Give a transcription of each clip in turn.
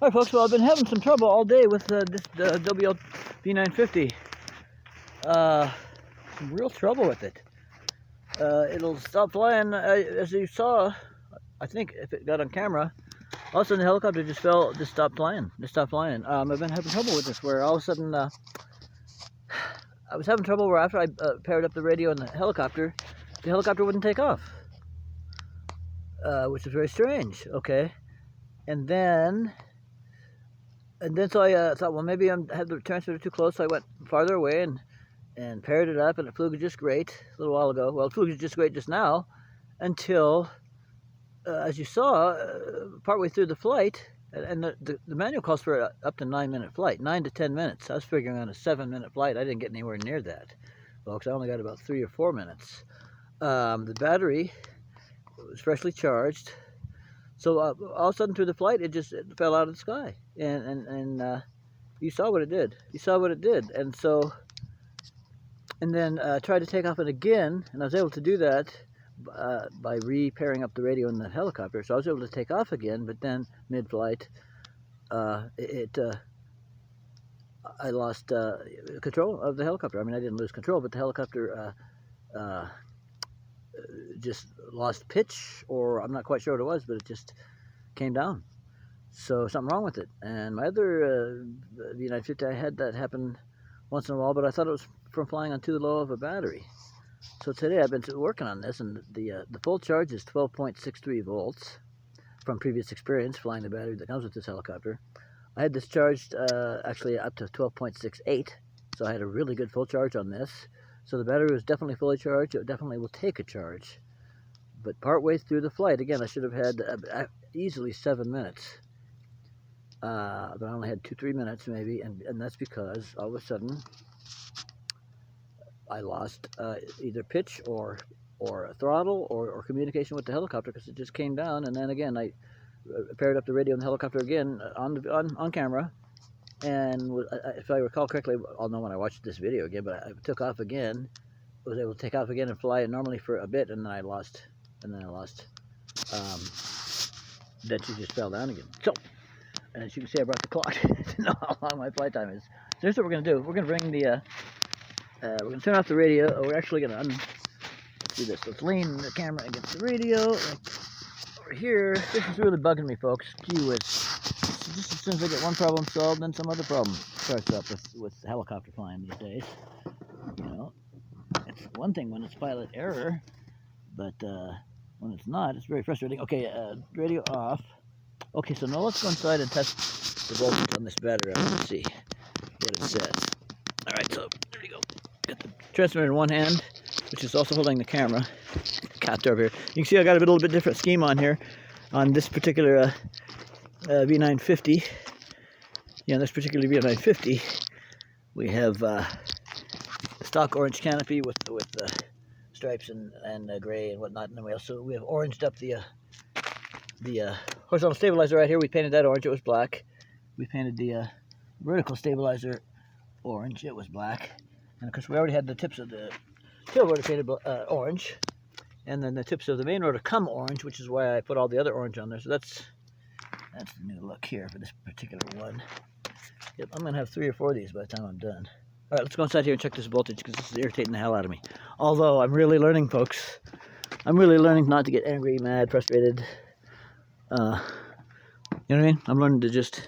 Alright folks, well I've been having some trouble all day with this WL V950. Some real trouble with it. It'll stop flying, as you saw, I think if it got on camera, all of a sudden the helicopter just stopped flying. I've been having trouble with this where all of a sudden, I was having trouble where after I paired up the radio in the helicopter wouldn't take off. Which is very strange, okay? And then so I thought, well, maybe I had the transmitter too close, so I went farther away and paired it up, and it flew just great a little while ago. Well, it flew just great just now, until, as you saw, partway through the flight, and the manual calls for up to 9-minute flight, 9 to 10 minutes. I was figuring on a 7-minute flight. I didn't get anywhere near that, folks. I only got about 3 or 4 minutes. The battery was freshly charged. So all of a sudden through the flight, it fell out of the sky, and you saw what it did. And so, and then tried to take off it again, and I was able to do that by repairing up the radio in the helicopter. So I was able to take off again, but then mid-flight, I lost control of the helicopter. I mean, I didn't lose control, but the helicopter just lost pitch, or I'm not quite sure what it was, but it just came down. So something wrong with it. And my other V950, I had that happen once in a while, but I thought it was from flying on too low of a battery. So today I've been working on this, and the full charge is 12.63 volts from previous experience flying the battery that comes with this helicopter. I had this charged actually up to 12.68, so I had a really good full charge on this. So the battery was definitely fully charged. It definitely will take a charge. But partway through the flight, again, I should have had easily 7 minutes. But I only had 2-3 minutes maybe, and that's because all of a sudden I lost either pitch or throttle or communication with the helicopter, because it just came down. And then again, I paired up the radio in the helicopter again on camera. And if I recall correctly, I'll know when I watched this video again, but I took off again, was able to take off again and fly normally for a bit, and then I lost, then she just fell down again. So, and as you can see, I brought the clock to know how long my flight time is. So here's what we're going to do. We're going to bring the, we're going to turn off the radio. We're actually going to, let's do this. Let's lean the camera against the radio, like over here. This is really bugging me, folks. Gee whiz. Just as soon as I get one problem solved, then some other problem starts up with helicopter flying these days. You know, it's one thing when it's pilot error, but when it's not, it's very frustrating. Okay, radio off. Okay, so now let's go inside and test the voltage on this battery. I want to see what it says. All right, so there you go. Got the transmitter in one hand, which is also holding the camera. Cat over here. You can see I got a little bit different scheme on here on this particular V950. Yeah, on this particular V950, we have stock orange canopy with stripes and gray and whatnot, and then we have oranged up the horizontal stabilizer right here. We painted that orange; it was black. We painted the vertical stabilizer orange; it was black. And of course, we already had the tips of the tail rotor painted orange, and then the tips of the main rotor come orange, which is why I put all the other orange on there. So that's the new look here for this particular one. Yep, I'm going to have 3 or 4 of these by the time I'm done. Alright, let's go inside here and check this voltage, because this is irritating the hell out of me. Although, I'm really learning, folks. I'm really learning not to get angry, mad, frustrated. You know what I mean? I'm learning to just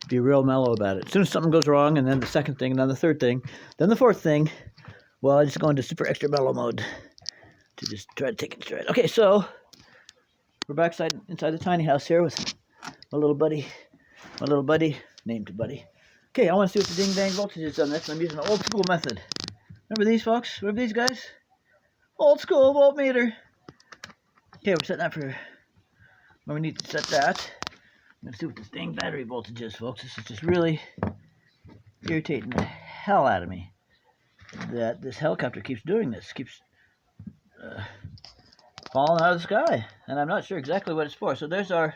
be real mellow about it. As soon as something goes wrong, and then the second thing, and then the third thing, then the fourth thing, well, I just go into super extra mellow mode to just try to take it straight. Okay, so we're back inside the tiny house here with my little buddy, named Buddy. Okay, I want to see what the ding-dang voltage is on this. I'm using an old-school method. Remember these, folks? Remember these guys? Old-school voltmeter. Okay, we're setting that for when we need to set that. I'm going to see what this dang battery voltage is, folks. This is just really irritating the hell out of me that this helicopter keeps doing this. Keeps falling out of the sky. And I'm not sure exactly what it's for. So there's our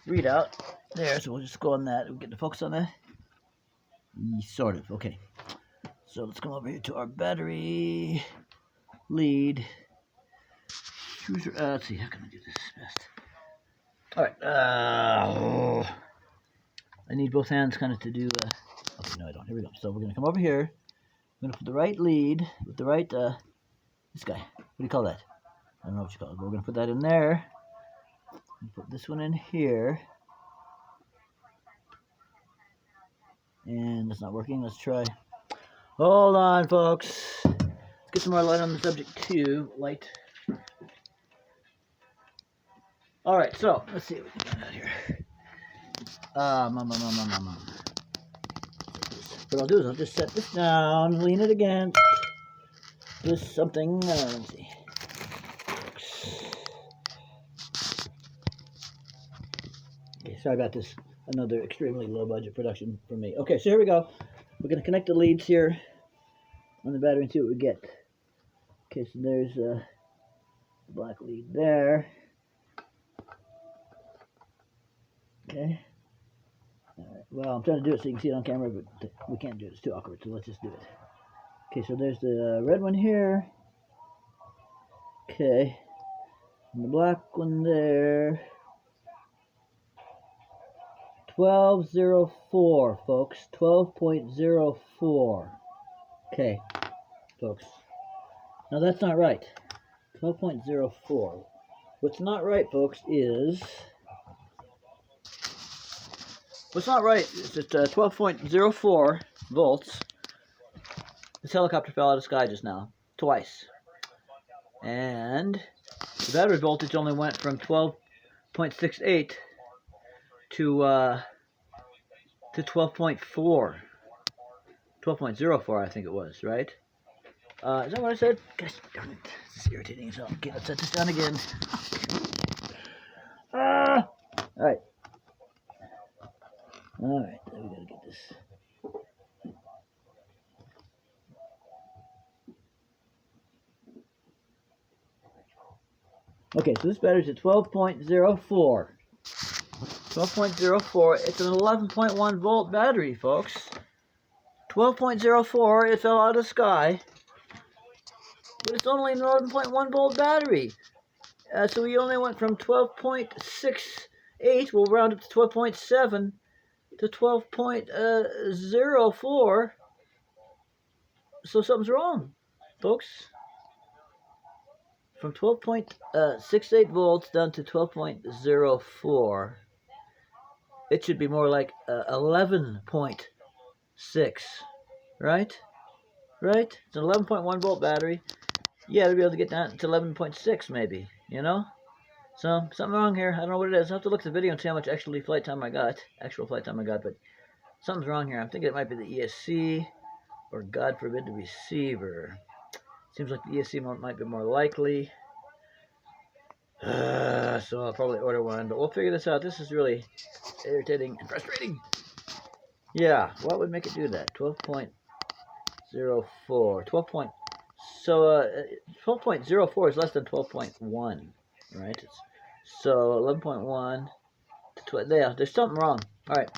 readout there, so we'll just go on that. We'll get the focus on that. Sort of. Okay. So let's come over here to our battery lead. Let's see, how can I do this best? Alright. I I need both hands kind of to do, okay, no I don't, here we go. So we're going to come over here, I'm going to put the right lead with the right, this guy, what do you call that? I don't know what you call it, but we're going to put that in there, and put this one in here, and that's not working, let's try. Hold on folks, let's get some more light on the subject too, light. Alright, so, let's see what we can out here. What I'll do is I'll just set this down, lean it against this something, let's see. Okay, sorry about this, another extremely low budget production for me. Okay, so here we go. We're going to connect the leads here on the battery and see what we get. Okay, so there's a black lead there. Okay. Alright, well, I'm trying to do it so you can see it on camera, but we can't do it. It's too awkward, so let's just do it. Okay, so there's the red one here. Okay. And the black one there. 1204, folks. 12.04. Okay, folks. Now that's not right. 12.04. What's not right, folks, is... What's not right is that 12.04 volts. This helicopter fell out of the sky just now, twice. And the battery voltage only went from 12.68 to 12.4. 12.04, I think it was, right? Is that what I said? Gosh darn it. This is irritating as hell. Okay, let's set this down again. Alright. Alright, we gotta get this. Okay, so this battery's at 12.04. 12.04, it's an 11.1 volt battery, folks. 12.04, it fell out of the sky. But it's only an 11.1 volt battery. So we only went from 12.68, we'll round it to 12.7, to 12.04. So something's wrong, folks. From 12.68 volts down to 12.04. It should be more like 11.6, right? Right? It's an 11.1 volt battery. Yeah, to be able to get down to 11.6 maybe, you know? So, something wrong here. I don't know what it is. I'll have to look at the video and see how much actual flight time I got, but something's wrong here. I'm thinking it might be the ESC, or God forbid the receiver. Seems like the ESC might be more likely. So I'll probably order one, but we'll figure this out. This is really irritating and frustrating. Yeah, what would make it do that? 12.04. 12.04 is less than 12.1, right? So 11.1 to 12. Yeah, there's something wrong. All right.